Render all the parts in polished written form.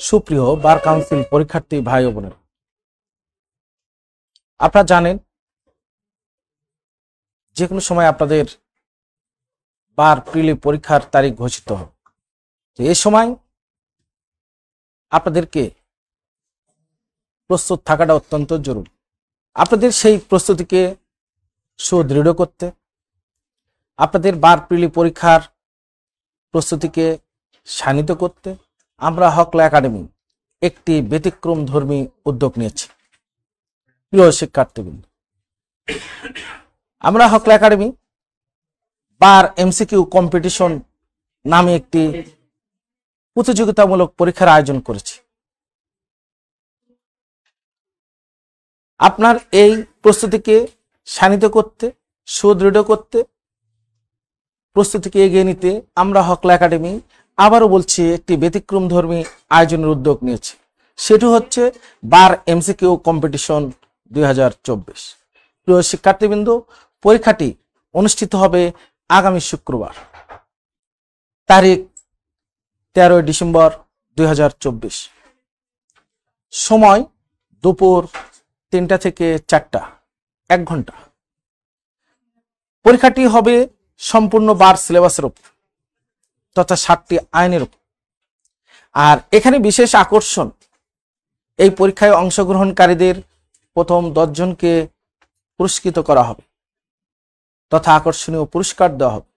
সুপ্রিয় bar council পরীক্ষার্থী ভাই ও বোনেরা, আপনারা জানেন যে কোনো সময় আপনাদের বার প্রিলি পরীক্ষার তারিখ ঘোষিত হবে। এই সময় আপনাদেরকে প্রস্তুত থাকাটা অত্যন্ত জরুরি। আপনাদের সেই প্রস্তুতিকে সুদৃঢ় করতে, আপনাদের বার প্রিলি পরীক্ষার প্রস্তুতিকে শানিত করতে আমরা হকলা একাডেমি একটি ব্যতিক্রমধর্মী উদ্যোগ নিয়েছি। প্রিয় শিক্ষার্থীবৃন্দ, আমরা হকলা একাডেমি বার এমসিকিউ কম্পিটিশন নামে একটি প্রতিযোগিতামূলক পরীক্ষার আয়োজন করেছি। আপনার এই প্রস্তুতিকে শানিত করতে, সুদৃঢ় করতে, প্রস্তুতিকে এগিয়ে নিতে আমরা হকলা একাডেমি আবারও বলছি একটি ব্যতিক্রমধর্মী আয়োজনের উদ্যোগ নিয়েছে। সেটি হচ্ছে বার এমসিকিউ কম্পিটিশন 2024। প্রিয় শিক্ষার্থীবৃন্দ, পরীক্ষাটি অনুষ্ঠিত হবে আগামী শুক্রবার তারিখ 13 ডিসেম্বর 2024, সময় দুপুর 3টা থেকে 4টা, 1 ঘন্টা। পরীক্ষাটি হবে সম্পূর্ণ বার সিলেবাসের উপর তথা 7টি আইনের উপর। আর এখানে বিশেষ আকর্ষণ, এই পরীক্ষায় অংশগ্রহণকারীদের প্রথম 10 জনকে পুরস্কৃত করা হবে তথা আকর্ষণীয় পুরস্কার দেওয়া হবে।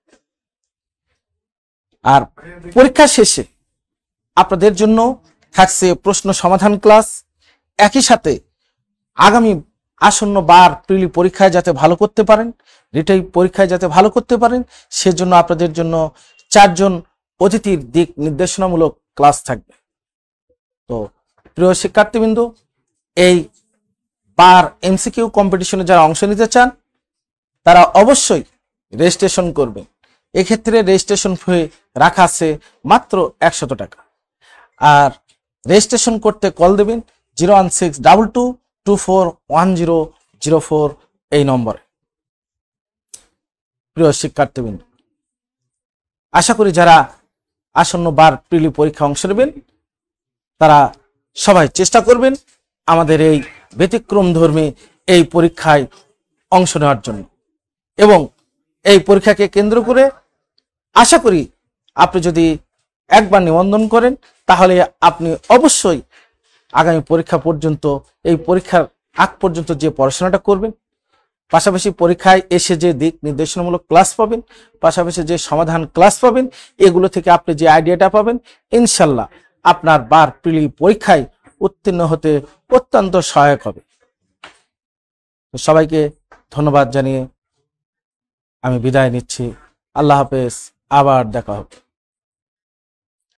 আর পরীক্ষা শেষে আপনাদের জন্য থাকছে প্রশ্ন সমাধান ক্লাস। একই সাথে আগামী আসন্ন বার প্রিলি পরীক্ষায় যাতে ভালো করতে পারেন, রিটেন পরীক্ষায় যাতে ভালো করতে পারেন, সেজন্য আপনাদের জন্য 4 জন অতিথির দিক নির্দেশনামূলক ক্লাস থাকবে। তো প্রিয় শিক্ষার্থীবৃন্দ, এই বার এমসিকিউ কম্পিটিশনে যারা অংশ নিতে চান তারা অবশ্যই রেজিস্ট্রেশন করবেন। এক্ষেত্রে রেজিস্ট্রেশন ফি রাখা আছে মাত্র 100 টাকা। আর রেজিস্ট্রেশন করতে কল দেবেন 01622241004 এই নম্বরে। প্রিয় শিক্ষার্থীবৃন্দ, আশা করি যারা আসন্ন বার প্রিলি পরীক্ষা অংশ নেবেন তারা সবাই চেষ্টা করবেন আমাদের এই ব্যতিক্রমধর্মী এই পরীক্ষায় অংশ নেওয়ার জন্য। এবং এই পরীক্ষাকে কেন্দ্র করে আশা করি আপনি যদি একবার নিবন্ধন করেন তাহলে আপনি অবশ্যই আগামী পরীক্ষা পর্যন্ত, এই পরীক্ষার আগ পর্যন্ত যে পড়াশোনাটা করবেন, পাশাপাশি পরীক্ষায় এসে যে দিক নির্দেশনামূলক ক্লাস পাবেন, পাশাপাশি যে সমাধান ক্লাস পাবেন, এগুলো থেকে আপনি যে আইডিয়াটা পাবেন, ইনশাল্লাহ আপনার বার প্রিলি পরীক্ষায় উত্তীর্ণ হতে অত্যন্ত সহায়ক হবে। সবাইকে ধন্যবাদ জানিয়ে আমি বিদায় নিচ্ছি। আল্লাহ হাফেজ, আবার দেখা হবে।